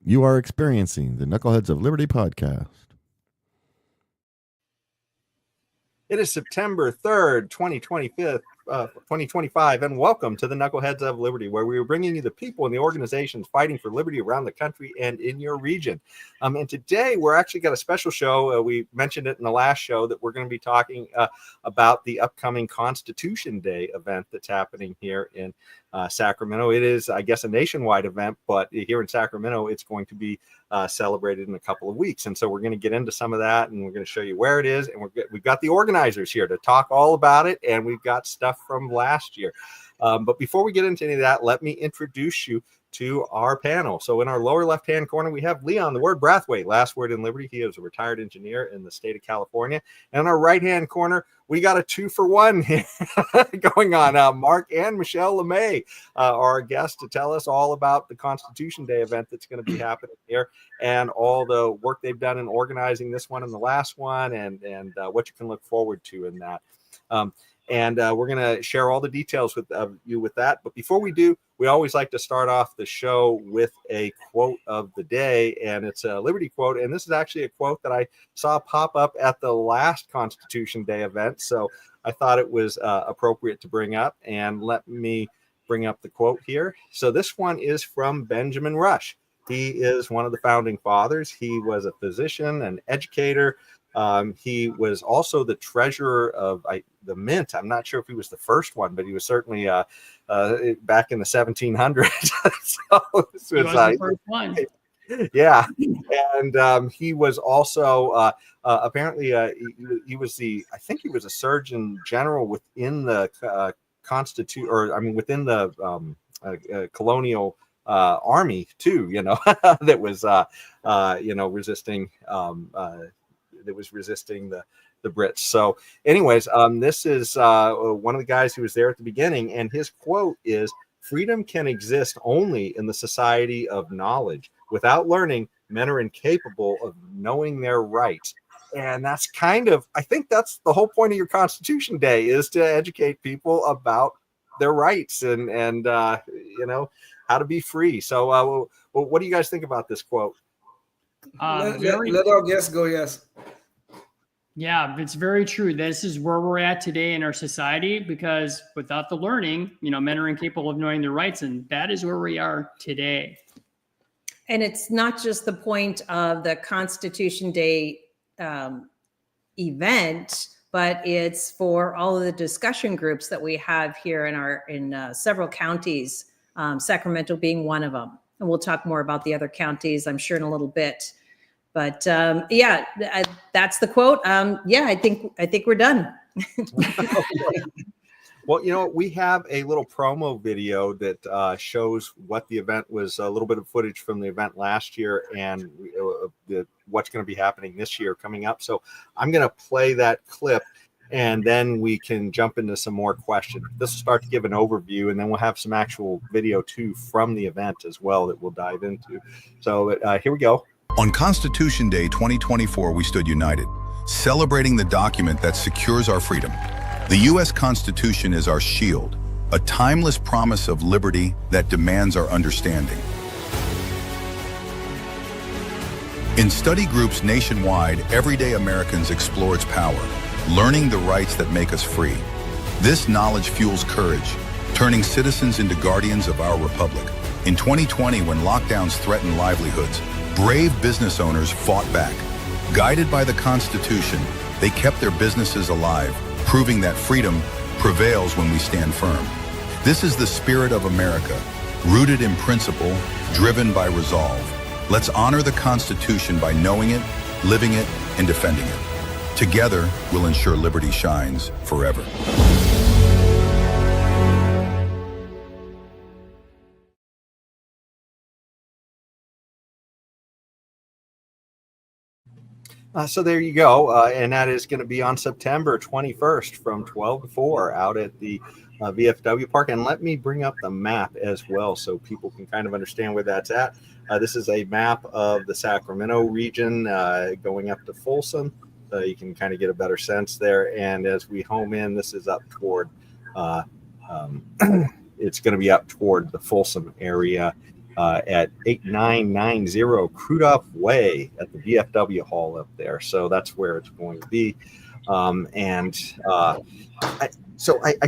You are experiencing the Knuckleheads of Liberty podcast. It is September 3rd, 2025, and welcome to the Knuckleheads of Liberty, where we are bringing you the people and the organizations fighting for liberty around the country and in your region. And today, we're actually got a special show. We mentioned it in the last show that we're going to be talking about the upcoming Constitution Day event that's happening here in Sacramento. It is, I guess, a nationwide event, but here in Sacramento, it's going to be celebrated in a couple of weeks. And so we're going to get into some of that, and we're going to show you where it is. And we've got the organizers here to talk all about it, and we've got stuff from last year. But before we get into any of that, let me introduce you to our panel. So in our lower left-hand corner, we have Leon, the word Brathwaite, last word in Liberty. He is a retired engineer in the state of California. And in our right-hand corner, we got a 2-for-1 here going on. Mark and Michelle Lemay are our guests to tell us all about the Constitution Day event that's going to be happening here and all the work they've done in organizing this one and the last one and what you can look forward to in that. And we're going to share all the details with you with that. But before we do, we always like to start off the show with a quote of the day. And it's a Liberty quote. And this is actually a quote that I saw pop up at the last Constitution Day event. So I thought it was appropriate to bring up. And let me bring up the quote here. So this one is from Benjamin Rush. He is one of the founding fathers. He was a physician, an educator. He was also the treasurer of the Mint. I'm not sure if he was the first one, but he was certainly back in the 1700s. So this was the first one. Yeah, and he was also apparently he was I think he was a surgeon general within the within the colonial army too. That was resisting. That was resisting the Brits. So anyways, this is one of the guys who was there at the beginning, and his quote is, "Freedom can exist only in the society of knowledge. Without learning, men are incapable of knowing their rights." And that's I think that's the whole point of your Constitution Day, is to educate people about their rights and how to be free. So what do you guys think about this quote? Let our guests go. Yes. Yeah, it's very true. This is where we're at today in our society, because without the learning, men are incapable of knowing their rights, and that is where we are today. And it's not just the point of the Constitution Day event, but it's for all of the discussion groups that we have here in several counties, Sacramento being one of them. And we'll talk more about the other counties, I'm sure, in a little bit. But that's the quote. I think we're done. Well, we have a little promo video that shows what the event was, a little bit of footage from the event last year and what's going to be happening this year coming up. So I'm going to play that clip, and then we can jump into some more questions. This will start to give an overview, and then we'll have some actual video too from the event as well that we'll dive into. So here we go. On Constitution Day 2024, we stood united, celebrating the document that secures our freedom. The U.S. Constitution is our shield, a timeless promise of liberty that demands our understanding. In study groups nationwide, everyday Americans explore its power, learning the rights that make us free. This knowledge fuels courage, turning citizens into guardians of our republic. In 2020, when lockdowns threatened livelihoods, brave business owners fought back. Guided by the Constitution, they kept their businesses alive, proving that freedom prevails when we stand firm. This is the spirit of America, rooted in principle, driven by resolve. Let's honor the Constitution by knowing it, living it, and defending it. Together, we'll ensure liberty shines forever. So there you go. And that is going to be on September 21st from 12 to 4 out at the VFW Park. And let me bring up the map as well so people can kind of understand where that's at. This is a map of the Sacramento region going up to Folsom. You can kind of get a better sense there. And as we home in, this is up toward, it's going to be up toward the Folsom area. at 8990 Crudup Way at the VFW Hall up there. So that's where it's going to be. I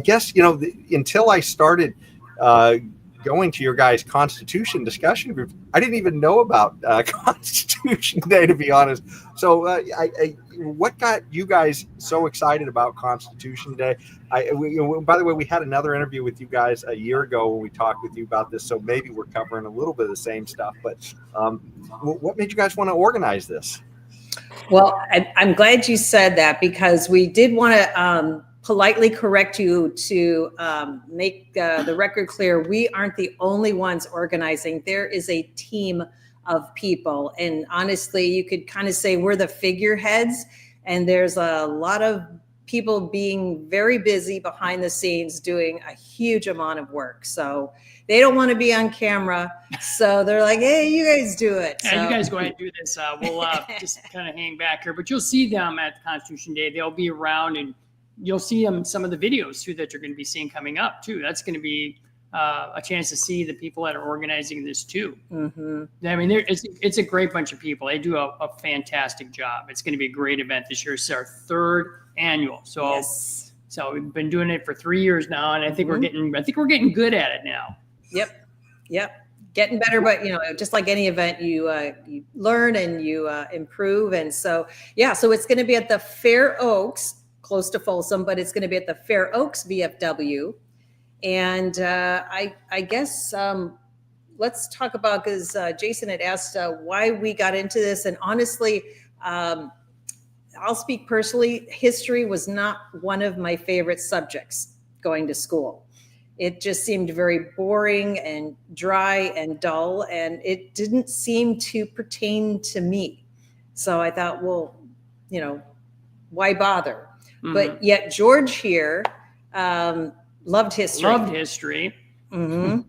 guess, until I started going to your guys' Constitution discussion group, I didn't even know about Constitution Day, to be honest. So what got you guys so excited about Constitution Day? By the way, we had another interview with you guys a year ago when we talked with you about this, so maybe we're covering a little bit of the same stuff. But what made you guys want to organize this? Well, I'm glad you said that, because we did want to politely correct you to make the record clear. We aren't the only ones organizing. There is a team of people. And honestly, you could kind of say we're the figureheads. And there's a lot of people being very busy behind the scenes doing a huge amount of work. So they don't want to be on camera. So they're like, hey, you guys do it. Yeah, you guys go ahead and do this. We'll just kind of hang back here. But you'll see them at Constitution Day. They'll be around, and you'll see them, some of the videos too that you're going to be seeing coming up too. That's going to be a chance to see the people that are organizing this too. Mm-hmm. I mean, it's a great bunch of people. They do a fantastic job. It's going to be a great event this year. It's our third annual. So, yes. So we've been doing it for 3 years now, and I think we're getting good at it now. Yep. Getting better, but just like any event, you learn and you improve. And so, so it's going to be at the Fair Oaks, close to Folsom, but it's going to be at the Fair Oaks VFW. And I guess let's talk about, because Jason had asked why we got into this. And honestly, I'll speak personally, history was not one of my favorite subjects going to school. It just seemed very boring and dry and dull, and it didn't seem to pertain to me. So I thought, well, why bother? Mm-hmm. But yet George here loved history. Mm-hmm.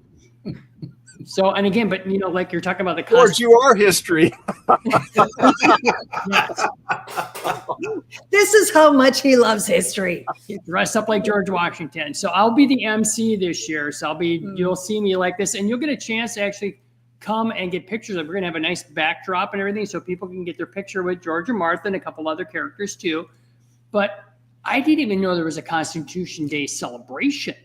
So, and again, but like you're talking about the George, you are history. Yes. This is how much he loves history. Dress up like George Washington. So I'll be the MC this year. So you'll see me like this, and you'll get a chance to actually come and get pictures of. We're gonna have a nice backdrop and everything, so people can get their picture with George and Martha and a couple other characters too. But I didn't even know there was a Constitution Day celebration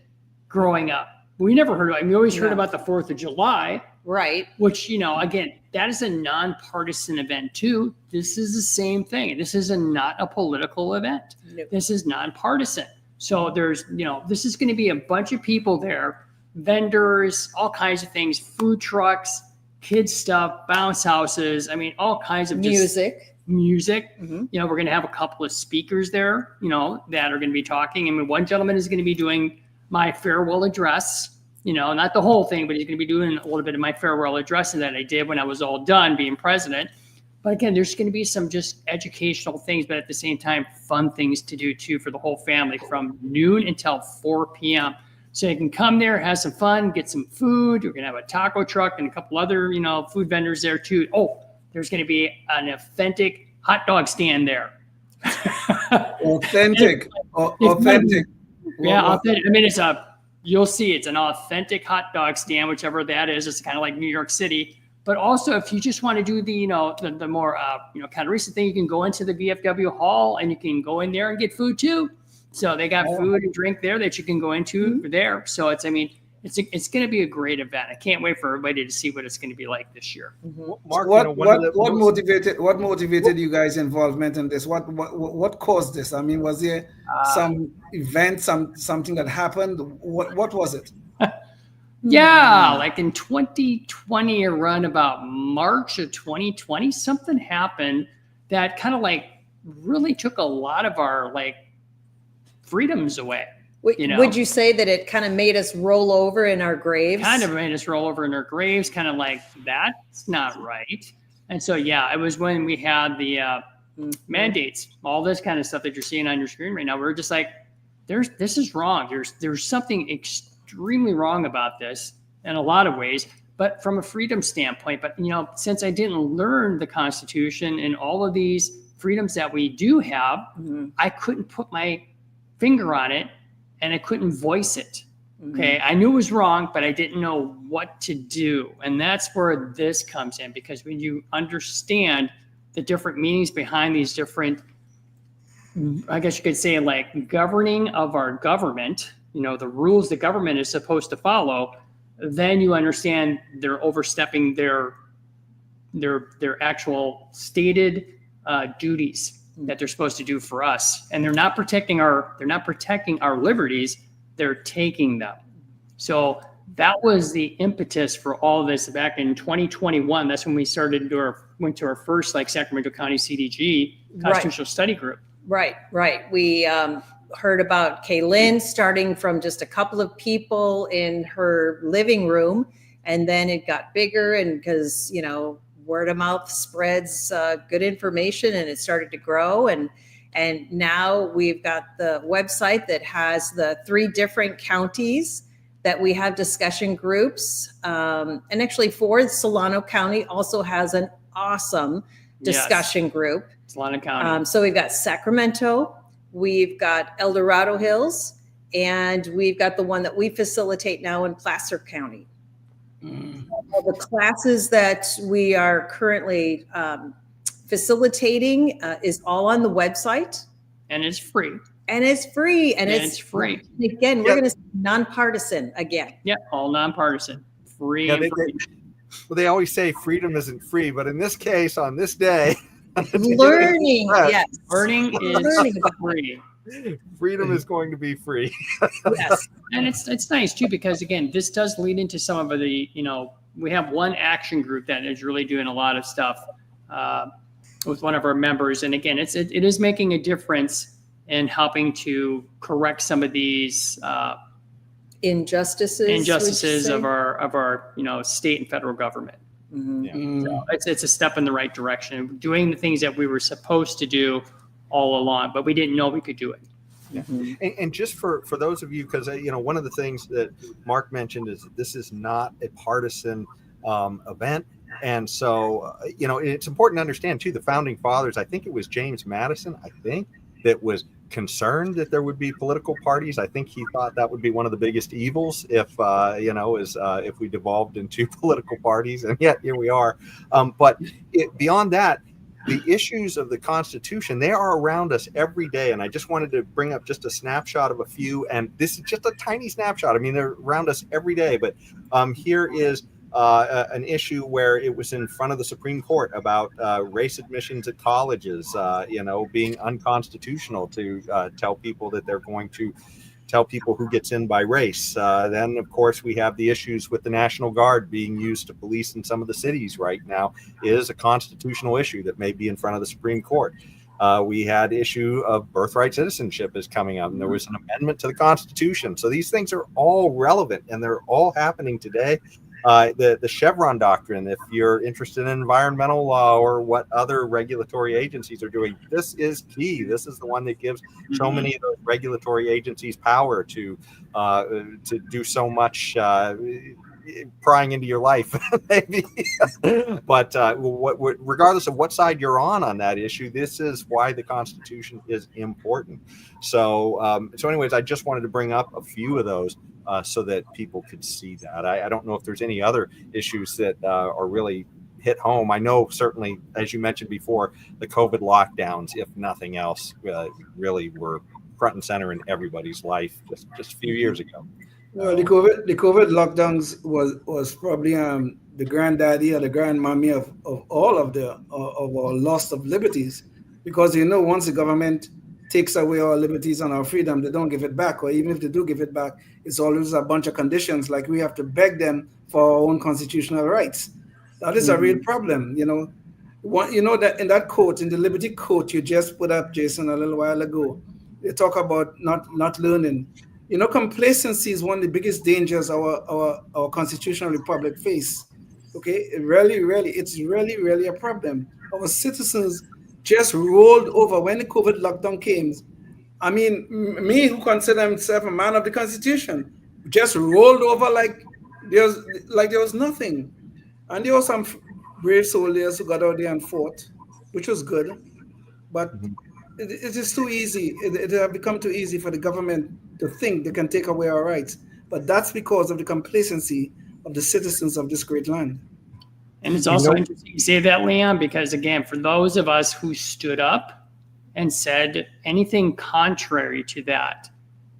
growing up. We never heard of it. We always heard about the 4th of July. Right. Which, again, that is a nonpartisan event too. This is the same thing. This is not a political event. Nope. This is nonpartisan. So there's, this is going to be a bunch of people there, vendors, all kinds of things, food trucks, kids stuff, bounce houses. I mean, all kinds of music. Mm-hmm. We're going to have a couple of speakers there, that are going to be talking. I mean, one gentleman is going to be doing my farewell address, not the whole thing, but he's going to be doing a little bit of my farewell address that I did when I was all done being president. But again, there's going to be some just educational things, but at the same time, fun things to do too for the whole family from noon until 4 p.m. So you can come there, have some fun, get some food. We're going to have a taco truck and a couple other, food vendors there too. Oh, there's going to be an authentic hot dog stand there. Authentic. Yeah, authentic. I mean, you'll see it's an authentic hot dog stand, whichever that is. It's kind of like New York City. But also, if you just want to do the more, kind of recent thing, you can go into the VFW hall and you can go in there and get food too. So they got food and drink there that you can go into there. So it's going to be a great event. I can't wait for everybody to see what it's going to be like this year. Mm-hmm. Mark, what motivated you guys' involvement in this? What caused this? I mean, was there some event, something that happened? What was it? Yeah, like in 2020, around about March of 2020, something happened that kind of like really took a lot of our freedoms away. Would you say that it kind of made us roll over in our graves? Kind of made us roll over in our graves, kind of like, that's not right. And so, it was when we had the mandates, all this kind of stuff that you're seeing on your screen right now. We're just like, this is wrong. There's something extremely wrong about this in a lot of ways, but from a freedom standpoint. But, since I didn't learn the Constitution and all of these freedoms that we do have, I couldn't put my finger on it. And I couldn't voice it. Okay, I knew it was wrong, but I didn't know what to do. And that's where this comes in, because when you understand the different meanings behind these different, I guess you could say, like governing of our government, the rules the government is supposed to follow, then you understand they're overstepping their actual stated duties that they're supposed to do for us. And they're not protecting our liberties. They're taking them. So that was the impetus for all of this back in 2021. That's when we went to our first Sacramento County CDG Constitutional Study Group. Right. We heard about Kaylin starting from just a couple of people in her living room, and then it got bigger, and because word of mouth spreads good information, and it started to grow, and now we've got the website that has the 3 different counties that we have discussion groups. And actually Solano County also has an awesome discussion group. Solano County. So we've got Sacramento, we've got El Dorado Hills, and we've got the one that we facilitate now in Placer County. The classes that we are currently facilitating is all on the website. And it's free. And it's free. Again, we're going to say nonpartisan again. Yeah, all nonpartisan. Free. Yeah, they always say freedom isn't free, but in this case, on this day, learning, yes. Learning is free. Freedom is going to be free. Yes. And it's nice too, because again, this does lead into some of the, we have one action group that is really doing a lot of stuff with one of our members. And again, it is making a difference in helping to correct some of these injustices of our state and federal government. Mm-hmm. So it's a step in the right direction, doing the things that we were supposed to do all along, but we didn't know we could do it. Mm-hmm. And just for those of you, because one of the things that Mark mentioned is that this is not a partisan event. And so, it's important to understand too, the founding fathers, I think it was James Madison, that was concerned that there would be political parties. I think he thought that would be one of the biggest evils if we devolved into political parties. And yet here we are. But beyond that, the issues of the Constitution, they are around us every day. And I just wanted to bring up just a snapshot of a few. And this is just a tiny snapshot. I mean, they're around us every day. But here is an issue where it was in front of the Supreme Court about race admissions at colleges, being unconstitutional to tell people that they're going to tell people who gets in by race. Then, of course, we have the issues with the National Guard being used to police in some of the cities right now is a constitutional issue that may be in front of the Supreme Court. We had issue of birthright citizenship is coming up, and there was an amendment to the Constitution. So these things are all relevant, and they're all happening today. The Chevron doctrine, if you're interested in environmental law or what other regulatory agencies are doing, this is key. This is the one that gives so many of those regulatory agencies power to do so much prying into your life, maybe. But regardless of what side you're on that issue, this is why the Constitution is important. So anyways, I just wanted to bring up a few of those so that people could see that. I don't know if there's any other issues that are really hit home. I know certainly, as you mentioned before, the COVID lockdowns, if nothing else, really were front and center in everybody's life just a few years ago. Well, the COVID lockdowns was probably the granddaddy or the grandmommy of all of our loss of liberties, because once the government takes away our liberties and our freedom, they don't give it back, or even if they do give it back, it's always a bunch of conditions, like we have to beg them for our own constitutional rights. That is a real problem. That in that quote, in the Liberty quote you just put up, Jason, a little while ago, they talk about not learning. Complacency is one of the biggest dangers our constitutional republic face. Okay, it's really a problem. Our citizens just rolled over when the COVID lockdown came. I mean, me, who consider myself a man of the Constitution, just rolled over like there was nothing. And there were some brave soldiers who got out there and fought, which was good. But it is too easy. It has become too easy for the government to think they can take away our rights. but that's because of the complacency of the citizens of this great land. And it's also interesting you say that, Leon, because again, for those of us who stood up and said anything contrary to that,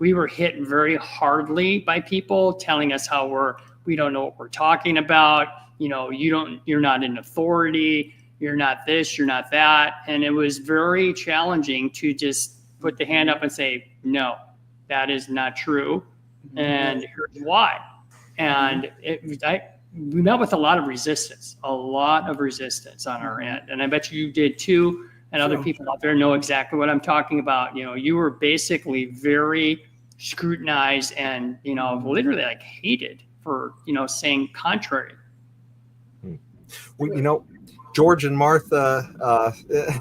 we were hit very hardly by people telling us how we don't know what we're talking about. You're not an authority. You're not this, you're not that. And it was very challenging to just put the hand up and say, no, that is not true. And here's why. And we met with a lot of resistance on our end. And I bet you did too. And other people out there know exactly what I'm talking about. You were basically very scrutinized and, literally like hated for, saying contrary. Well, George and Martha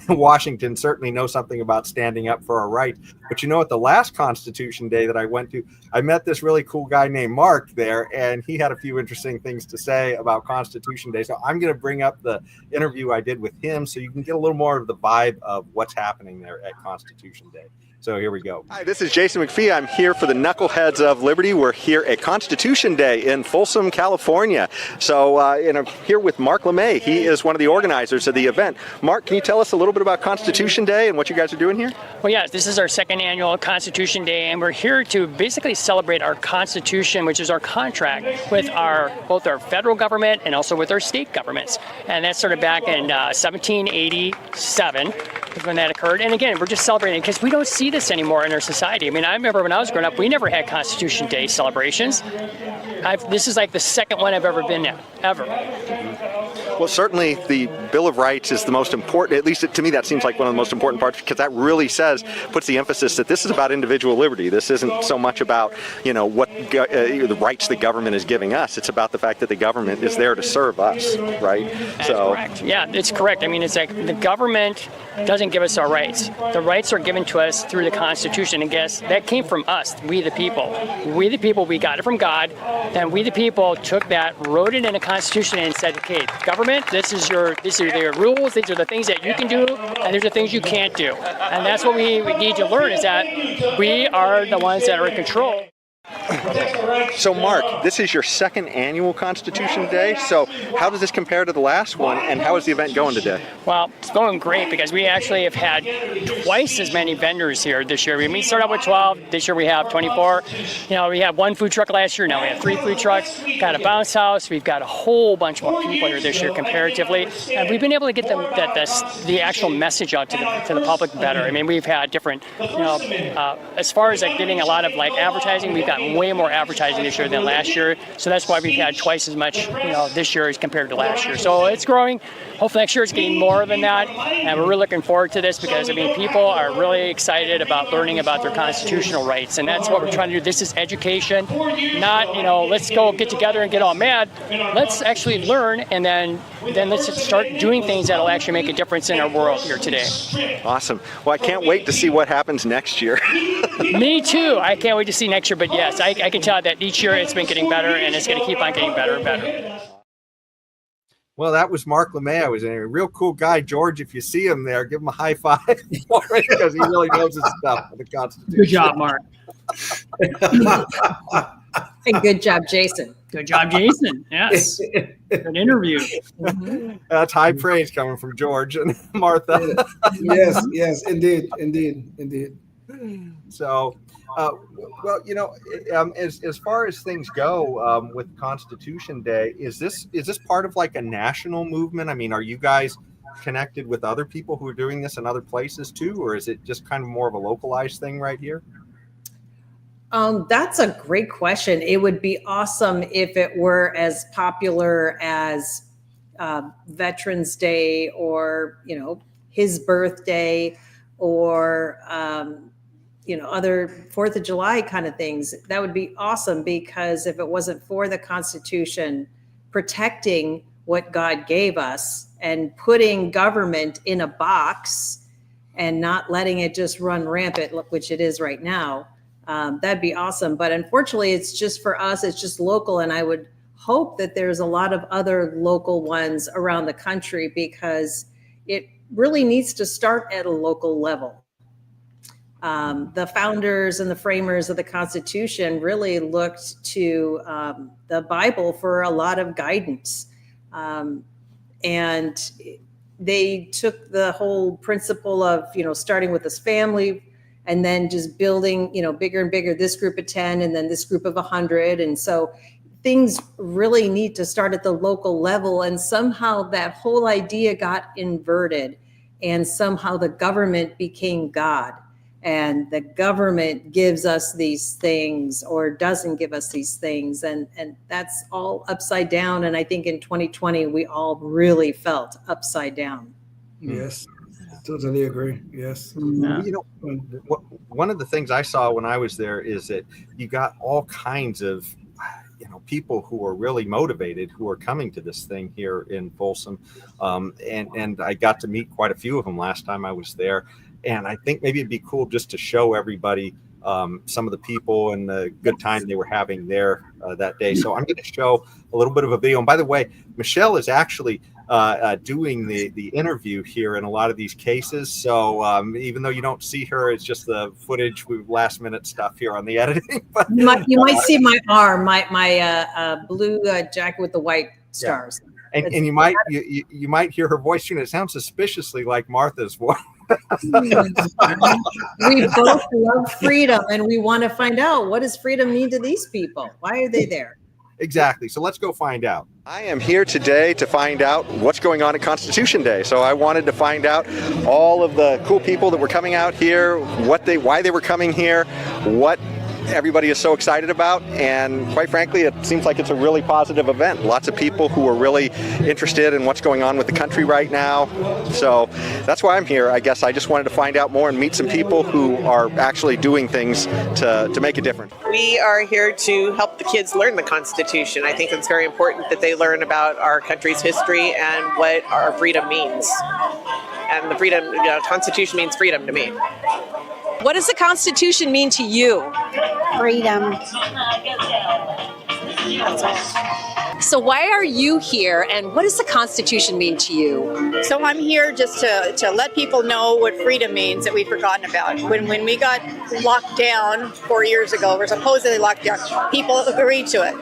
Washington certainly know something about standing up for our rights. But at the last Constitution Day that I went to, I met this really cool guy named Mark there, and he had a few interesting things to say about Constitution Day. So I'm going to bring up the interview I did with him so you can get a little more of the vibe of what's happening there at Constitution Day. So here we go. Hi, this is Jason McPhee. I'm here for the Knuckleheads of Liberty. We're here at Constitution Day in Folsom, California. So I'm here with Mark Lemay. He is one of the organizers of the event. Mark, can you tell us a little bit about Constitution Day and what you guys are doing here? Well, yeah, this is our second annual Constitution Day, and we're here to basically celebrate our Constitution, which is our contract with both our federal government and also with our state governments. And that started back in 1787. When that occurred. And again, we're just celebrating because we don't see this anymore in our society. I mean, I remember when I was growing up, we never had Constitution Day celebrations. This is like the second one I've ever been at, ever. Well, certainly the Bill of Rights is the most important, at least to me that seems like one of the most important parts, because that really puts the emphasis that this is about individual liberty. This isn't so much about, what the rights the government is giving us. It's about the fact that the government is there to serve us, right? That's correct. Yeah, it's correct. I mean, it's like the government doesn't give us our rights. The rights are given to us through the Constitution, and guess that came from us, we the people. We the people, we got it from God, and we the people took that, wrote it in a Constitution, and said, okay, government, these are the rules, these are the things that you can do, and these are things you can't do. And that's what we need to learn, is that we are the ones that are in control. So, Mark, this is your second annual Constitution Day. So how does this compare to the last one, and how is the event going today? Well, it's going great because we actually have had twice as many vendors here this year. We started out with 12. This year we have 24. We had one food truck last year. Now we have 3 food trucks. We've got a bounce house. We've got a whole bunch more people here this year comparatively. And we've been able to get the actual message out to the public better. I mean, we've had different, as far as getting a lot of advertising, we've got way more advertising this year than last year, so that's why we've had twice as much this year as compared to last year. So it's growing. Hopefully next year it's getting more than that, and we're really looking forward to this because people are really excited about learning about their constitutional rights, and that's what we're trying to do. This is education, not let's go get together and get all mad. Let's actually learn, and then let's start doing things that'll actually make a difference in our world here today. Awesome. Well, I can't wait to see what happens next year. Me too. I can't wait to see next year, but yes, I can tell that each year it's been getting better, and it's going to keep on getting better and better. Well, that was Mark Lemay. I was a real cool guy. George, if you see him there, give him a high five because he really knows his stuff for the Constitution. Good job, Mark. And good job, Jason. Good job, Jason. Yes. Good interview. That's high praise coming from George and Martha. Yes, indeed. So, as far as things go with Constitution Day, is this part of a national movement? I mean, are you guys connected with other people who are doing this in other places too, or is it just kind of more of a localized thing right here? That's a great question. It would be awesome if it were as popular as Veterans Day or, his birthday or, other 4th of July kind of things. That would be awesome because if it wasn't for the Constitution protecting what God gave us and putting government in a box and not letting it just run rampant, which it is right now, that'd be awesome. But unfortunately, it's just for us, it's just local. And I would hope that there's a lot of other local ones around the country because it really needs to start at a local level. The founders and the framers of the Constitution really looked to the Bible for a lot of guidance. And they took the whole principle of, starting with this family and then just building, bigger and bigger, this group of 10 and then this group of 100. And so things really need to start at the local level. And somehow that whole idea got inverted, and somehow the government became God. And the government gives us these things or doesn't give us these things. And that's all upside down. And I think in 2020, we all really felt upside down. Yes, totally agree. Yes. Yeah. One of the things I saw when I was there is that you got all kinds of people who are really motivated, who are coming to this thing here in Folsom. And I got to meet quite a few of them last time I was there. And I think maybe it'd be cool just to show everybody some of the people and the good time they were having there that day. So I'm going to show a little bit of a video. And by the way, Michelle is actually doing the interview here in a lot of these cases. So even though you don't see her, it's just the footage with last minute stuff here on the editing. But, you might see my arm, my blue jacket with the white stars. Yeah. And you might hear her voice, it sounds suspiciously like Martha's voice. We both love freedom, and we want to find out, what does freedom mean to these people? Why are they there? Exactly. So let's go find out. I am here today to find out what's going on at Constitution Day. So I wanted to find out all of the cool people that were coming out here, why they were coming here, what everybody is so excited about, and quite frankly, it seems like it's a really positive event. Lots of people who are really interested in what's going on with the country right now. So that's why I'm here. I guess I just wanted to find out more and meet some people who are actually doing things to make a difference. We are here to help the kids learn the Constitution. I think it's very important that they learn about our country's history and what our freedom means. And the freedom, Constitution means freedom to me. What does the Constitution mean to you? Freedom. That's all. So why are you here, and what does the Constitution mean to you? So I'm here just to let people know what freedom means that we've forgotten about. When we got locked down 4 years ago, or supposedly locked down, people agreed to it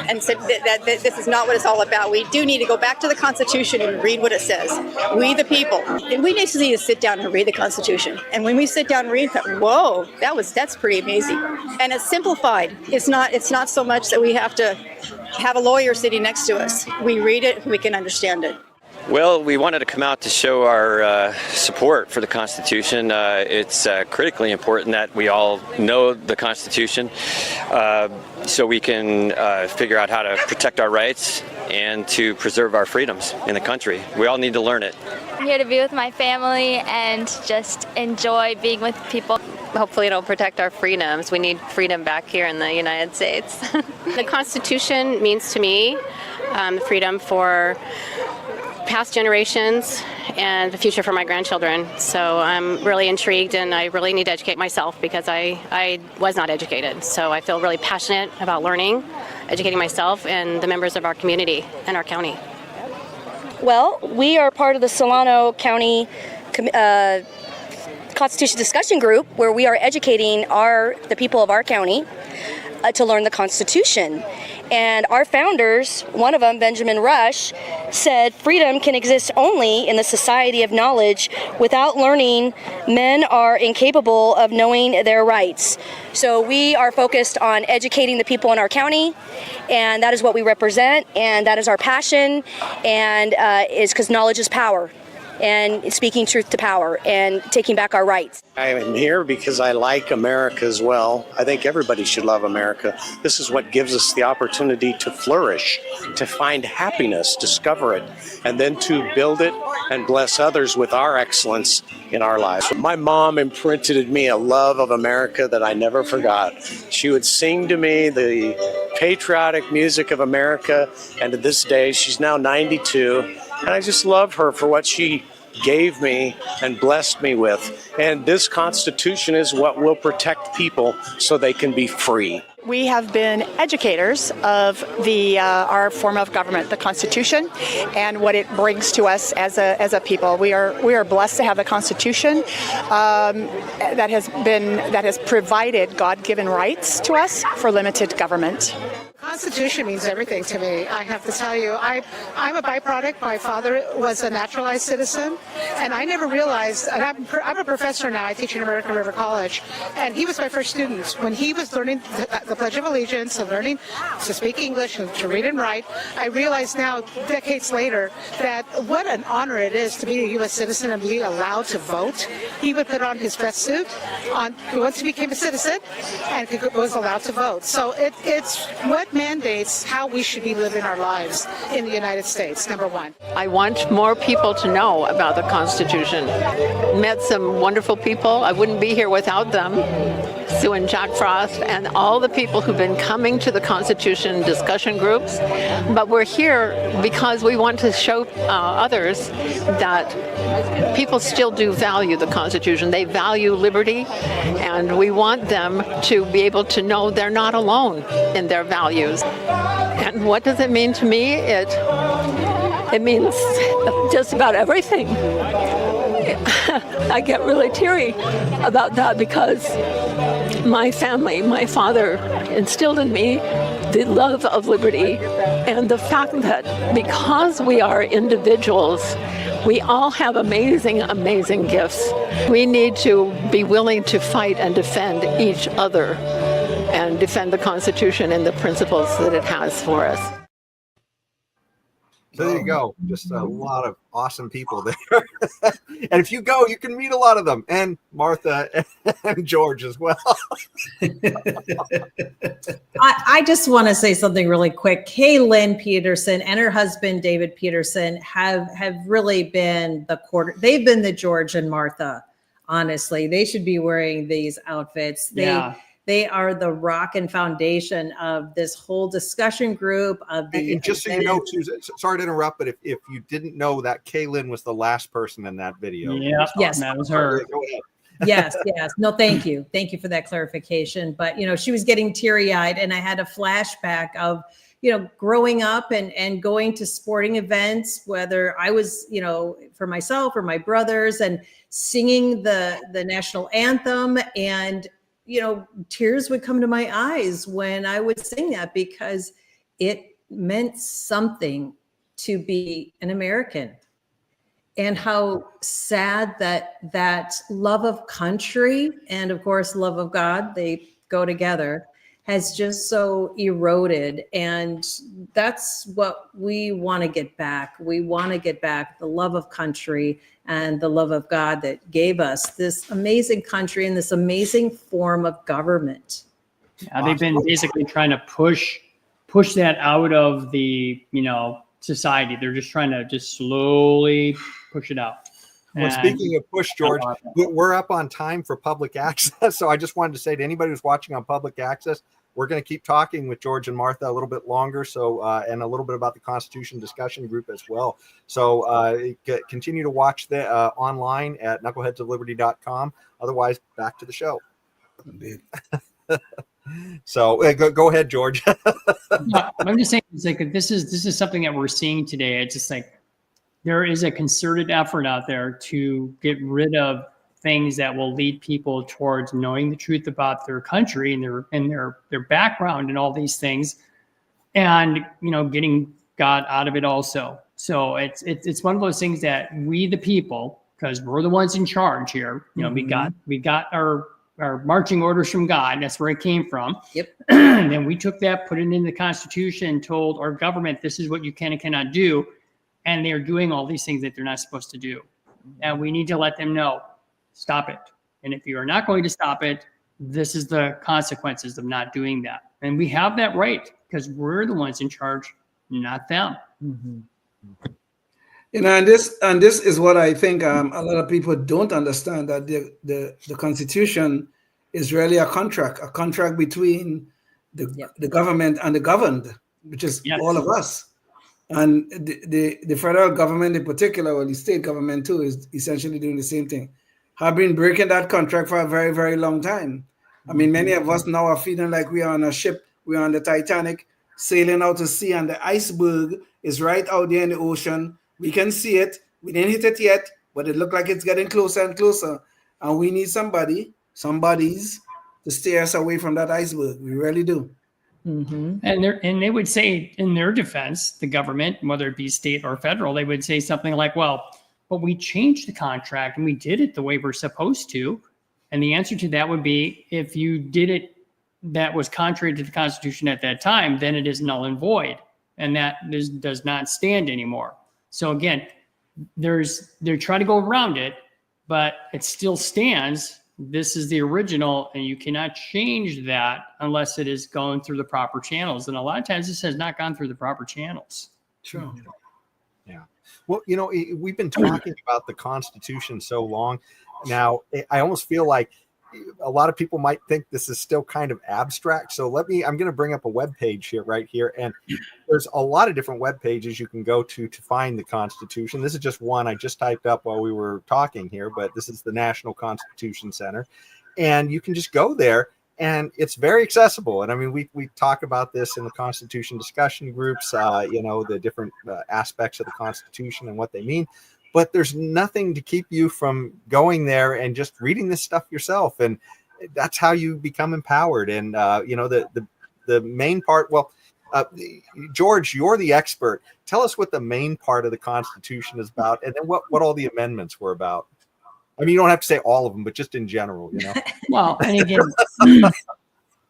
and said that this is not what it's all about. We do need to go back to the Constitution and read what it says. We the people. And we need to sit down and read the Constitution. And when we sit down and read it, whoa, that's pretty amazing. And it's simplified. It's not so much that we have to have a lawyer sitting next to us. We read it, we can understand it. Well, we wanted to come out to show our support for the Constitution. It's critically important that we all know the Constitution so we can figure out how to protect our rights and to preserve our freedoms in the country. We all need to learn it. I'm here to be with my family and just enjoy being with people. Hopefully it'll protect our freedoms. We need freedom back here in the United States. The Constitution means to me freedom for past generations and the future for my grandchildren. So I'm really intrigued, and I really need to educate myself because I was not educated. So I feel really passionate about learning, educating myself and the members of our community and our county. Well, we are part of the Solano County Constitution Discussion Group, where we are educating the people of our county to learn the Constitution. And our founders, one of them, Benjamin Rush, said freedom can exist only in the society of knowledge. Without learning, men are incapable of knowing their rights. So we are focused on educating the people in our county, and that is what we represent, and that is our passion, and is because knowledge is power. And speaking truth to power and taking back our rights. I am here because I like America as well. I think everybody should love America. This is what gives us the opportunity to flourish, to find happiness, discover it, and then to build it and bless others with our excellence in our lives. My mom imprinted in me a love of America that I never forgot. She would sing to me the patriotic music of America, and to this day, she's now 92, and I just love her for what she gave me and blessed me with. And this Constitution is what will protect people so they can be free. We have been educators of our form of government, the Constitution, and what it brings to us as a people. We are blessed to have the Constitution that has provided God-given rights to us for limited government. Constitution means everything to me. I have to tell you, I'm a byproduct. My father was a naturalized citizen, and I never realized. And I'm a professor now. I teach at American River College, and he was my first student. When he was learning the Pledge of Allegiance and learning to speak English and to read and write, I realize now, decades later, that what an honor it is to be a U.S. citizen and be allowed to vote. He would put on his best suit once he became a citizen and was allowed to vote. So it's what mandates how we should be living our lives in the United States, number one. I want more people to know about the Constitution. Met some wonderful people. I wouldn't be here without them. Sue and Jack Frost and all the people who've been coming to the Constitution discussion groups. But we're here because we want to show others that people still do value the Constitution. They value liberty, and we want them to be able to know they're not alone in their values. And what does it mean to me? It means just about everything. I get really teary about that because my family, my father instilled in me the love of liberty and the fact that because we are individuals, we all have amazing, amazing gifts. We need to be willing to fight and defend each other and defend the Constitution and the principles that it has for us. So there you go. Just a lot of awesome people there. And if you go, you can meet a lot of them. And Martha and George as well. I just want to say something really quick. Kay Lynn Peterson and her husband, David Peterson, have really been they've been the George and Martha. Honestly, they should be wearing these outfits. They are the rock and foundation of this whole discussion group of the. And just so you know, Susan, sorry to interrupt, but if you didn't know that, Kaylin was the last person in that video. Yeah, yes, that was her. Go ahead. Yes. No, thank you for that clarification. But she was getting teary-eyed, and I had a flashback of growing up and going to sporting events, whether I was for myself or my brothers, and singing the national anthem, and tears would come to my eyes when I would sing that because it meant something to be an American. And how sad that love of country and, of course, love of God, they go together, has just so eroded. And that's what we want to get back. We want to get back the love of country and the love of God that gave us this amazing country and this amazing form of government. Yeah, they've been basically trying to push that out of the society. They're just trying to slowly push it out. Well, speaking of push, George, we're up on time for public access. So I just wanted to say to anybody who's watching on public access, we're going to keep talking with George and Martha a little bit longer. So, and a little bit about the Constitution discussion group as well. So continue to watch the online at knuckleheadsofliberty.com. Otherwise, back to the show. So go ahead, George. Yeah, I'm just saying, it's like this is something that we're seeing today. It's just like there is a concerted effort out there to get rid of things that will lead people towards knowing the truth about their country and their background and all these things, and getting God out of it also. So it's one of those things that we the people, because we're the ones in charge here. We got our marching orders from God. That's where it came from. Yep. And then we took that, put it in the Constitution, told our government this is what you can and cannot do, and they're doing all these things that they're not supposed to do. And we need to let them know, stop it. And if you are not going to stop it, this is the consequences of not doing that. And we have that right because we're the ones in charge, not them. Mm-hmm. And this is what I think a lot of people don't understand, that the Constitution is really a contract between the government and the governed, which is all of us. And the federal government in particular, or the state government too, is essentially doing the same thing. Have been breaking that contract for a very, very long time. I mean, many of us now are feeling like we are on a ship, we're on the Titanic, sailing out to sea, and the iceberg is right out there in the ocean. We can see it. We didn't hit it yet, but it looks like it's getting closer and closer. And we need somebodies to steer us away from that iceberg. We really do. Mm-hmm. And they would say in their defense, the government, whether it be state or federal, they would say something like, well, but we changed the contract and we did it the way we're supposed to. And the answer to that would be, if you did it that was contrary to the Constitution at that time, then it is null and void. And that does not stand anymore. So again, they're trying to go around it, but it still stands. This is the original, and you cannot change that unless it is going through the proper channels. And a lot of times this has not gone through the proper channels. True. Yeah. Well, we've been talking about the Constitution so long now. I almost feel like a lot of people might think this is still kind of abstract. So I'm going to bring up a web page right here. And there's a lot of different web pages you can go to find the Constitution. This is just one I just typed up while we were talking here, but this is the National Constitution Center. And you can just go there, and it's very accessible. And I mean, we talk about this in the Constitution discussion groups, the different aspects of the Constitution and what they mean. But there's nothing to keep you from going there and just reading this stuff yourself. And that's how you become empowered. And, the main part, George, you're the expert. Tell us what the main part of the Constitution is about, and then what all the amendments were about. I mean, you don't have to say all of them, but just in general, Well, and again,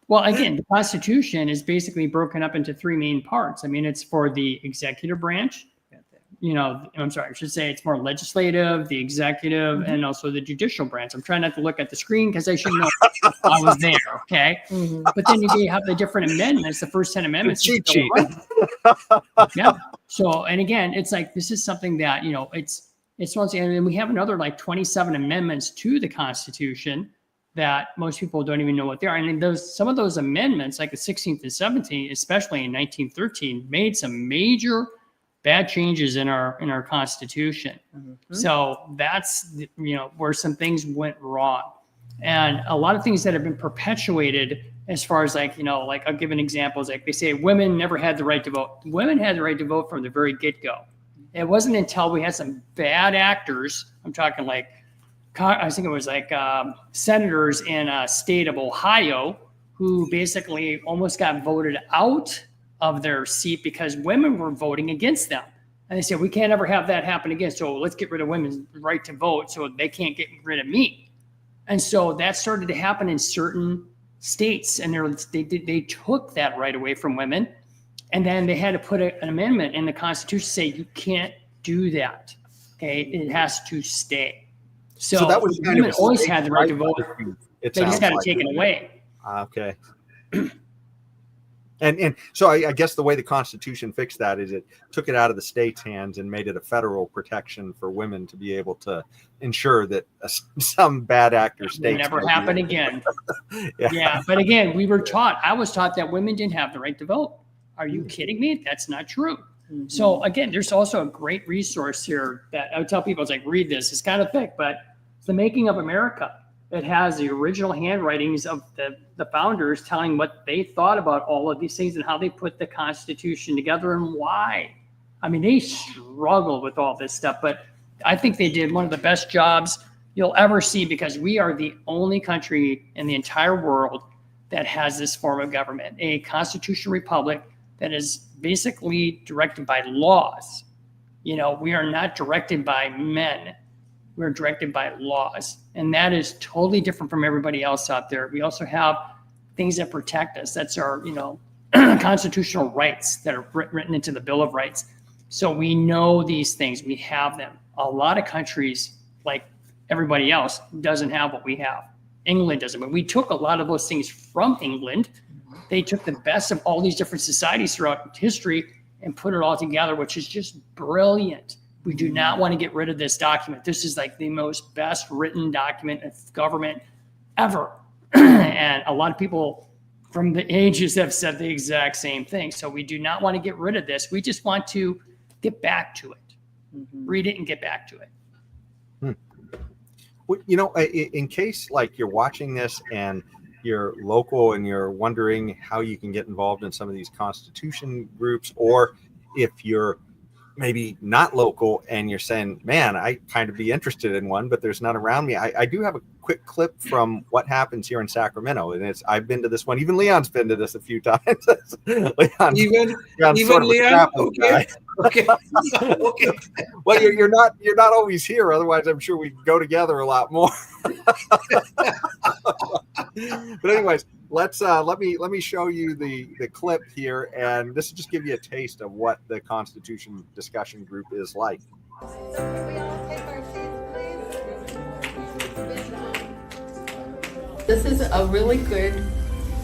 the Constitution is basically broken up into three main parts. I mean, it's for the executive branch. I'm sorry, I should say it's more legislative, the executive, and also the judicial branch. I'm trying not to look at the screen because I should know I was there, okay? Mm-hmm. But then you have the different amendments, the first 10 amendments. Cheat. Yeah. So, and again, it's like, this is something that, it's once, and then we have another like 27 amendments to the Constitution that most people don't even know what they are. And some of those amendments, like the 16th and 17th, especially in 1913, made some major bad changes in our Constitution. Mm-hmm. So that's, where some things went wrong. And a lot of things that have been perpetuated as far as like I'll give an example. Is like they say women never had the right to vote. Women had the right to vote from the very get-go. It wasn't until we had some bad actors, I'm talking like, I think it was like senators in a state of Ohio who basically almost got voted out of their seat because women were voting against them. And they said, we can't ever have that happen again. So let's get rid of women's right to vote so they can't get rid of me. And so that started to happen in certain states. And they took that right away from women. And then they had to put an amendment in the Constitution to say, you can't do that. Okay, it has to stay. So that was women always had the right to vote. They just got it taken away. Okay. And so I guess the way the Constitution fixed that is it took it out of the state's hands and made it a federal protection for women to be able to ensure that some bad actor states never happen again. Yeah. But again, I was taught that women didn't have the right to vote. Are you kidding me? That's not true. Mm-hmm. So again, there's also a great resource here that I would tell people, it's like, read this. It's kind of thick, but it's The Making of America. It has the original handwritings of the founders telling what they thought about all of these things and how they put the Constitution together and why. I mean, they struggled with all this stuff, but I think they did one of the best jobs you'll ever see, because we are the only country in the entire world that has this form of government, a constitutional republic that is basically directed by laws. We are not directed by men. We're directed by laws. And that is totally different from everybody else out there. We also have things that protect us. That's our, constitutional rights that are written into the Bill of Rights. So we know these things. We have them. A lot of countries, like everybody else, doesn't have what we have. England doesn't. But we took a lot of those things from England. They took the best of all these different societies throughout history and put it all together, which is just brilliant. We do not want to get rid of this document. This is like the most best written document of government ever. And a lot of people from the ages have said the exact same thing. So we do not want to get rid of this. We just want to get back to it. Mm-hmm. Read it and get back to it. Well, in case like you're watching this and you're local and you're wondering how you can get involved in some of these constitution groups, or if you're maybe not local and you're saying, man, I kind of be interested in one, but there's none around me. I do have a quick clip from what happens here in Sacramento. And I've been to this one. Even Leon's been to this a few times. Leon's Even sort of a Leon? traveling Okay. guy. Okay. Okay. Well, you're not always here. Otherwise, I'm sure we'd go together a lot more. But anyways, let me show you the clip here, and this will just give you a taste of what the Constitution discussion group is like. This is a really good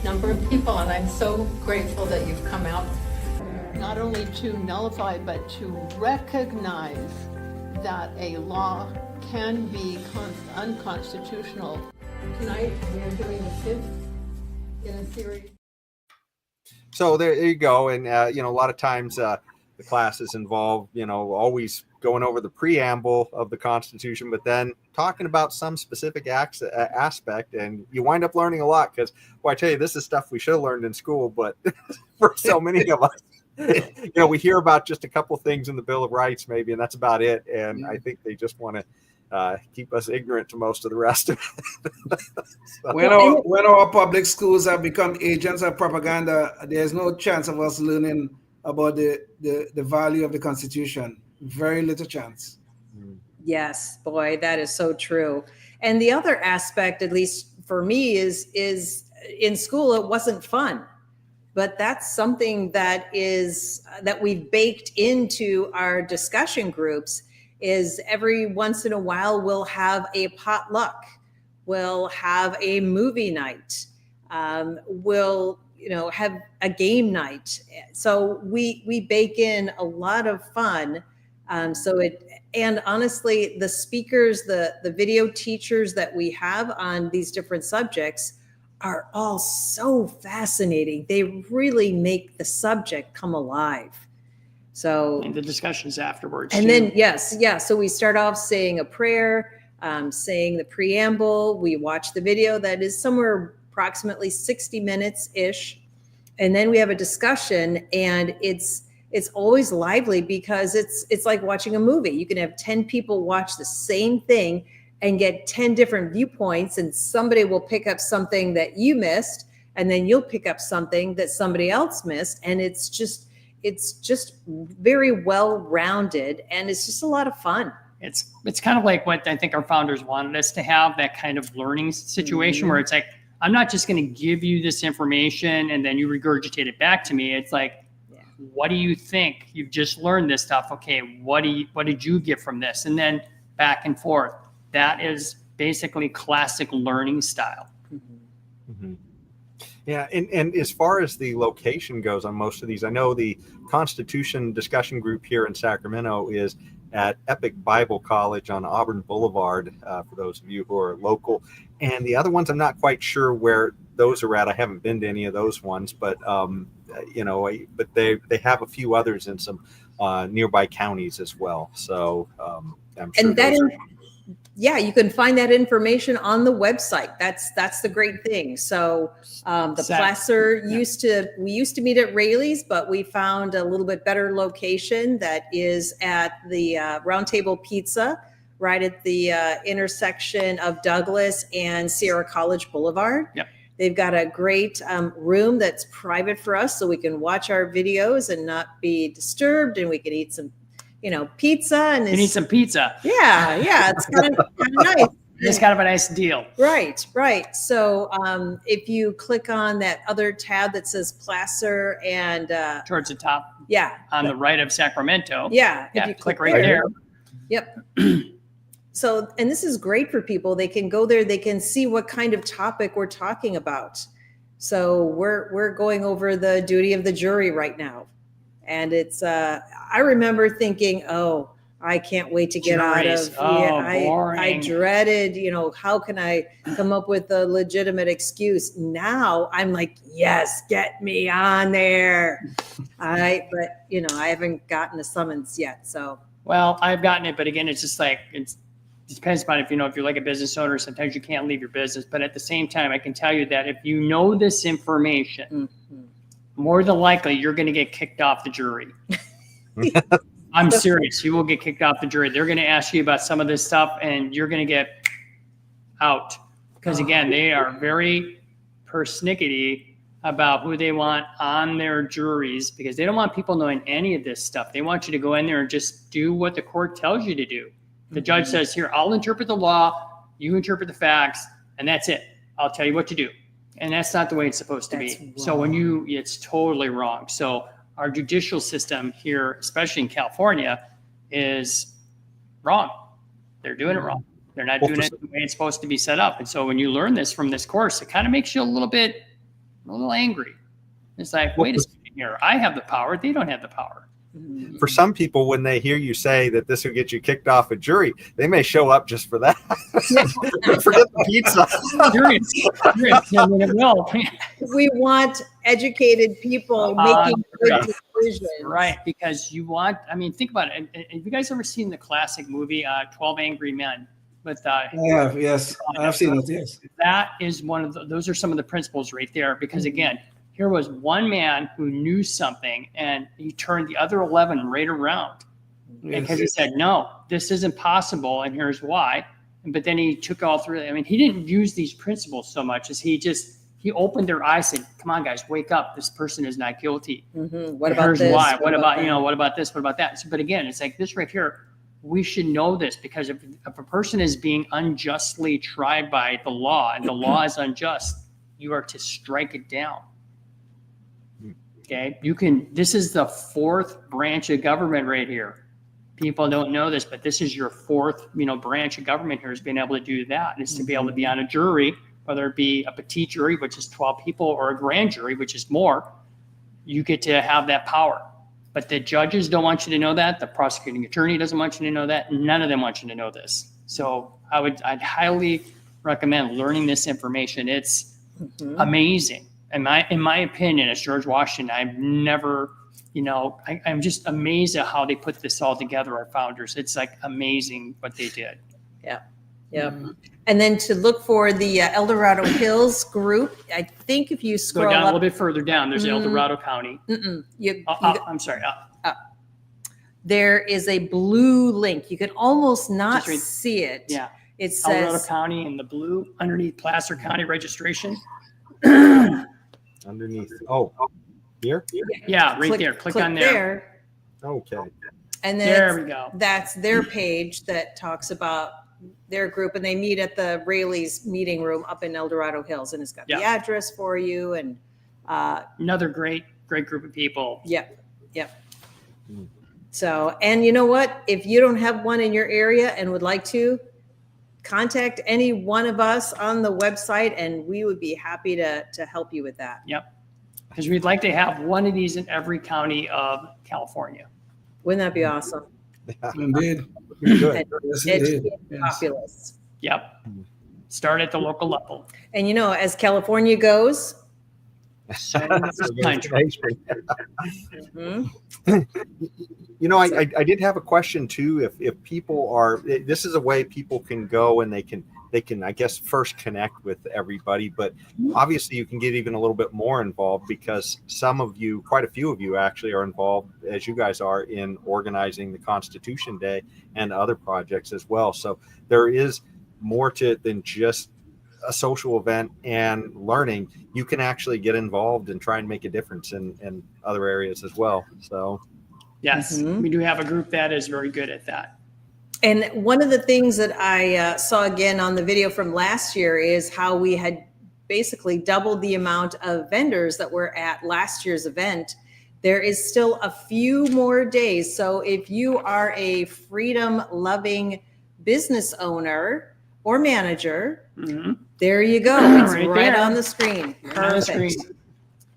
number of people, and I'm so grateful that you've come out, not only to nullify, but to recognize that a law can be unconstitutional. Tonight, we are doing the 5th in a series. So there you go. And, a lot of times the classes involve, always going over the preamble of the Constitution, but then talking about some specific aspect. And you wind up learning a lot because, I tell you, this is stuff we should have learned in school, but for so many of us, we hear about just a couple things in the Bill of Rights maybe, and that's about it. And I think they just want to keep us ignorant to most of the rest of it. So. When our public schools have become agents of propaganda, there's no chance of us learning about the value of the Constitution. Very little chance. Yes, boy, that is so true. And the other aspect, at least for me, is in school it wasn't fun. But that's something that we've baked into our discussion groups. Is every once in a while we'll have a potluck, we'll have a movie night, we'll have a game night. So we bake in a lot of fun. And honestly, the speakers, the video teachers that we have on these different subjects are all so fascinating. They really make the subject come alive. So, and the discussions afterwards. And too. then, yes. So we start off saying a prayer, saying the preamble. We watch the video that is somewhere approximately 60 minutes ish. And then we have a discussion, and it's always lively because it's like watching a movie. You can have 10 people watch the same thing and get 10 different viewpoints, and somebody will pick up something that you missed, and then you'll pick up something that somebody else missed. And it's just very well-rounded, and it's just a lot of fun. It's kind of like what I think our founders wanted us to have, that kind of learning situation where it's like, I'm not just going to give you this information and then you regurgitate it back to me. It's like, what do you think? You've just learned this stuff. Okay, what did you get from this? And then back and forth. That is basically classic learning style. Mm-hmm. Yeah, and as far as the location goes on most of these, I know the Constitution discussion group here in Sacramento is at Epic Bible College on Auburn Boulevard, for those of you who are local. And the other ones, I'm not quite sure where those are at. I haven't been to any of those ones, but but they have a few others in some nearby counties as well. So I'm sure. And you can find that information on the website. That's the great thing. So the Placer we used to meet at Rayleigh's, but we found a little bit better location that is at the Round Table Pizza, right at the intersection of Douglas and Sierra College Boulevard. Yep. They've got a great room that's private for us, so we can watch our videos and not be disturbed, and we can eat some pizza. And you need some pizza. Yeah, it's kind of nice. It's kind of a nice deal. Right. So if you click on that other tab that says Placer and towards the top, on the right of Sacramento, if you click right there. Yep. So, and this is great for people. They can go there. They can see what kind of topic we're talking about. So we're going over the duty of the jury right now. And it's, I remember thinking, oh, I can't wait to get Juries. out of, Boring. I dreaded, how can I come up with a legitimate excuse? Now I'm like, yes, get me on there. I haven't gotten a summons yet. So. Well, I've gotten it, but again, it's just like, it's depends upon if you're like a business owner, sometimes you can't leave your business. But at the same time, I can tell you that if you know this information, more than likely you're going to get kicked off the jury. I'm serious. You will get kicked off the jury. They're going to ask you about some of this stuff and you're going to get out. Because again, they are very persnickety about who they want on their juries because they don't want people knowing any of this stuff. They want you to go in there and just do what the court tells you to do. The judge says, here, I'll interpret the law, you interpret the facts, and that's it. I'll tell you what to do. And that's not the way it's supposed to be. So it's totally wrong. So our judicial system here, especially in California, is wrong. They're doing it wrong. They're not doing it the way it's supposed to be set up. And so when you learn this from this course, it kind of makes you a little angry. It's like, wait a second here. I have the power. They don't have the power. For some people, when they hear you say that this will get you kicked off a jury, they may show up just for that. Forget the pizza. It will. We want educated people making good decisions. Right, because think about it. Have you guys ever seen the classic movie 12 Angry Men? I have, yes. I've seen it, yes. That is those are some of the principles right there. Because again, here was one man who knew something and he turned the other 11 right around because he said, no, this isn't possible. And here's why. But then he took all through. He didn't use these principles so much as he opened their eyes and said, come on, guys, wake up. This person is not guilty. What about here's this? Why? What about what about this? What about that? But again, it's like this right here. We should know this because if a person is being unjustly tried by the law and the law is unjust, you are to strike it down. Okay, this is the fourth branch of government right here. People don't know this, but this is your fourth, branch of government here is being able to do that. And it's to be able to be on a jury, whether it be a petite jury, which is 12 people, or a grand jury, which is more, you get to have that power. But the judges don't want you to know that. The prosecuting attorney doesn't want you to know that. None of them want you to know this. So I'd highly recommend learning this information. It's amazing. In my opinion, as George Washington, I've never, I'm just amazed at how they put this all together, our founders. It's like amazing what they did. Yeah. Yeah. And then to look for the El Hills group, I think if you scroll go down up, a little bit further down, there's El Dorado County. I'm sorry. There is a blue link. You can almost not see it. Yeah. It El Dorado says County in the blue underneath Placer County registration. Underneath. Oh, here? Yeah, right there. Click on there. Okay. And then there we go. That's their page that talks about their group, and they meet at the Rayleigh's meeting room up in El Dorado Hills, and it's got the address for you. And another great group of people. Yep. So, and you know what? If you don't have one in your area and would like to, contact any one of us on the website, and we would be happy to help you with that. Yep. Because we'd like to have one of these in every county of California. Wouldn't that be awesome? Indeed. Good. Educate the populace. Yep. Start at the local level. And as California goes, I did have a question too. If people are, this is a way people can go and they can, I guess, first connect with everybody, but obviously you can get even a little bit more involved because some of you, quite a few of you actually are involved, as you guys are, in organizing the Constitution Day and other projects as well. So there is more to it than just a social event and learning. You can actually get involved and try and make a difference in other areas as well. So yes, we do have a group that is very good at that. And one of the things that I saw again on the video from last year is how we had basically doubled the amount of vendors that were at last year's event. There is still a few more days. So if you are a freedom-loving business owner or manager, there you go. It's right on the screen. Perfect.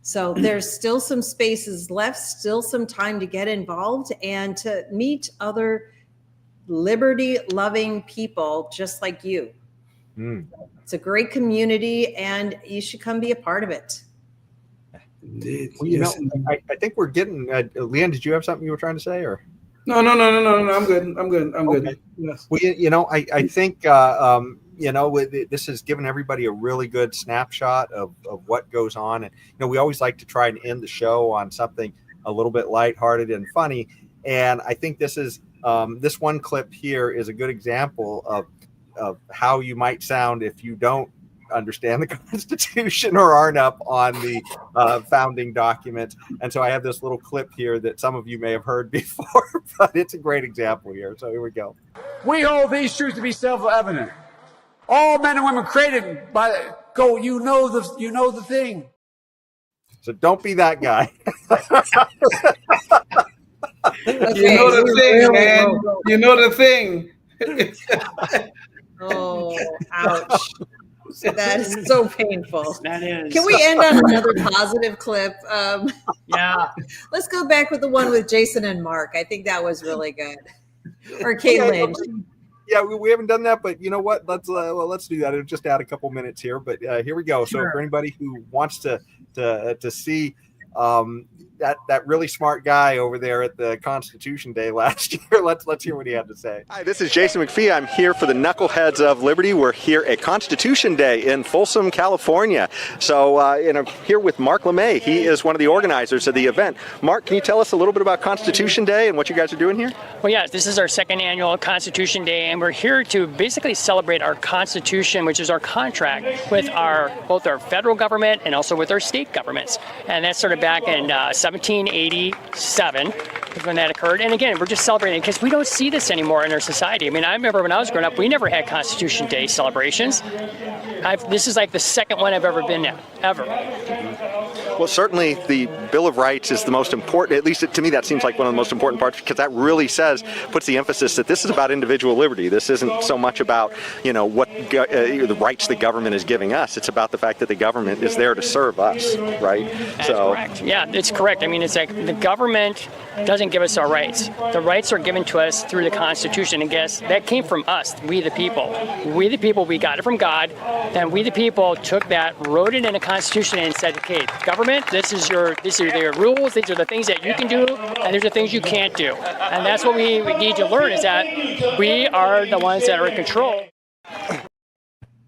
So there's still some spaces left, still some time to get involved and to meet other liberty-loving people just like you. It's a great community, and you should come be a part of it. Indeed. Well, I think we're getting. Leanne, did you have something you were trying to say, or? No. I'm good. I'm Okay. good. Yes. Well, I think this has given everybody a really good snapshot of what goes on, and we always like to try and end the show on something a little bit lighthearted and funny, and I think this is this one clip here is a good example of how you might sound if you don't understand the Constitution or aren't up on the founding documents. And so I have this little clip here that some of you may have heard before, but it's a great example here. So here we go. We hold these truths to be self-evident. All men and women created by you know the thing. So don't be that guy. You know the thing, man. You know the thing. Oh, ouch. That is so painful. That is. Can we end on another positive clip? Yeah. Let's go back with the one with Jason and Mark. I think that was really good. Or Caitlin. Yeah, we haven't done that, but you know what? Let's do that. It'll just add a couple minutes here, but here we go. Sure. So for anybody who wants to see that really smart guy over there at the Constitution Day last year, let's hear what he had to say. Hi, this is Jason McPhee. I'm here for the Knuckleheads of Liberty. We're here at Constitution Day in Folsom, California. So I'm here with Mark Lemay. He is one of the organizers of the event. Mark, can you tell us a little bit about Constitution Day and what you guys are doing here? Well, yeah, this is our second annual Constitution Day, and we're here to basically celebrate our Constitution, which is our contract with both our federal government and also with our state governments. And that started back in 1787 is when that occurred. And again, we're just celebrating because we don't see this anymore in our society. I mean, I remember when I was growing up, we never had Constitution Day celebrations. This is like the second one I've ever been at, ever. Well, certainly the Bill of Rights is the most important, at least to me that seems like one of the most important parts, because that really puts the emphasis that this is about individual liberty. This isn't so much about, what the rights the government is giving us. It's about the fact that the government is there to serve us, right? That's correct. Yeah, it's correct. I mean, it's like the government doesn't give us our rights. The rights are given to us through the Constitution, and guess that came from us, we the people. We the people, we got it from God. Then we the people took that, wrote it in a Constitution, and said, okay, government, these are the rules, these are the things that you can do, and these are things you can't do. And that's what we need to learn, is that we are the ones that are in control.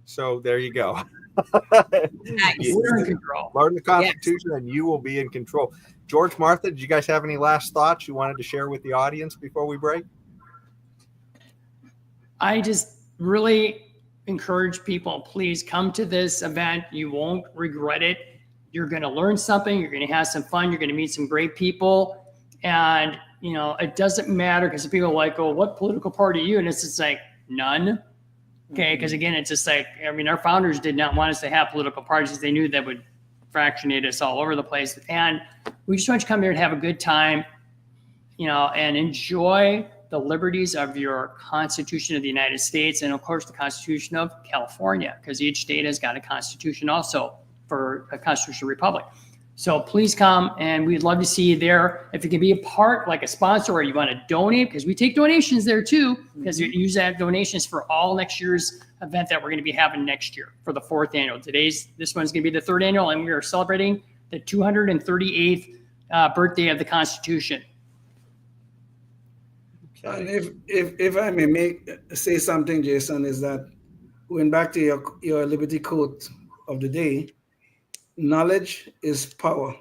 So there you go. Nice. We're in control. Learn the Constitution, and you will be in control. George, Martha, did you guys have any last thoughts you wanted to share with the audience before we break? I just really encourage people, please come to this event. You won't regret it. You're going to learn something. You're going to have some fun. You're going to meet some great people. And, it doesn't matter, because people are like, oh, what political party are you? And it's just like, none. Okay, because again, it's just like, our founders did not want us to have political parties because they knew that would fractionate us all over the place. And we just want you to come here and have a good time, and enjoy the liberties of your Constitution of the United States, and of course the Constitution of California, because each state has got a constitution also for a constitutional republic. So please come, and we'd love to see you there. If you can be a part, like a sponsor, or you want to donate, because we take donations there too, because you use that donations for all next year's event that we're going to be having next year for the 4th annual. This one's going to be the 3rd annual, and we are celebrating the 238th birthday of the Constitution. And if I may say something, Jason, is that going back to your Liberty quote of the day, knowledge is power.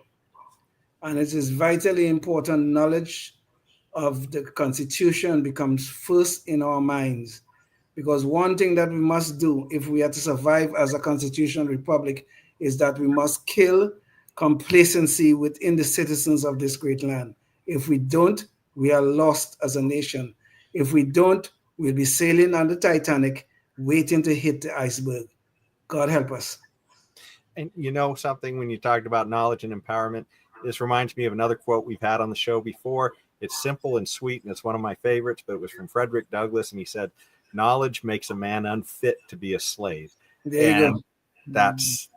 And it is vitally important knowledge of the Constitution becomes first in our minds. Because one thing that we must do if we are to survive as a constitutional republic is that we must kill complacency within the citizens of this great land. If we don't, we are lost as a nation. If we don't, we'll be sailing on the Titanic, waiting to hit the iceberg. God help us. And something, when you talked about knowledge and empowerment, this reminds me of another quote we've had on the show before. It's simple and sweet, and it's one of my favorites, but it was from Frederick Douglass, and he said, knowledge makes a man unfit to be a slave. There you go. That's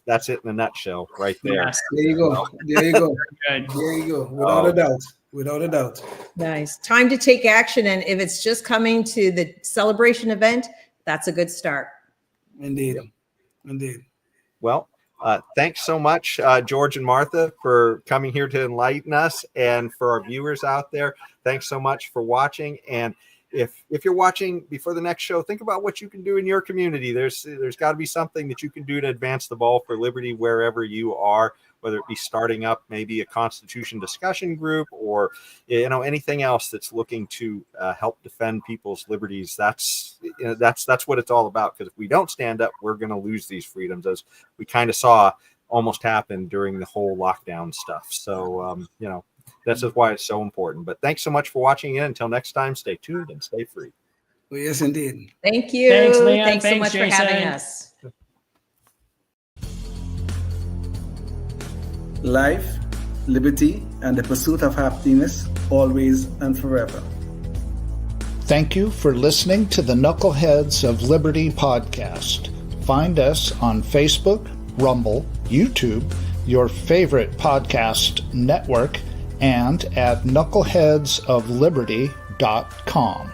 it in a nutshell right there. Yes, there you go. There you go. Good. There you go. Without a doubt. Without a doubt. Nice. Time to take action. And if it's just coming to the celebration event, that's a good start. Indeed. Indeed. Well, Thanks so much, George and Martha, for coming here to enlighten us, and for our viewers out there, thanks so much for watching. And if you're watching before the next show, think about what you can do in your community. There's got to be something that you can do to advance the ball for liberty wherever you are, whether it be starting up maybe a Constitution discussion group, or anything else that's looking to help defend people's liberties. That's what it's all about. Because if we don't stand up, we're going to lose these freedoms, as we kind of saw almost happen during the whole lockdown stuff. So that's just why it's so important. But thanks so much for watching in. Until next time, stay tuned and stay free. Well, yes, indeed. Thank you. Thanks, Leon. Thanks so Thanks, much Jason. for having us. Life, liberty, and the pursuit of happiness, always and forever. Thank you for listening to the Knuckleheads of Liberty podcast. Find us on Facebook, Rumble, YouTube, your favorite podcast network, and at knuckleheadsofliberty.com.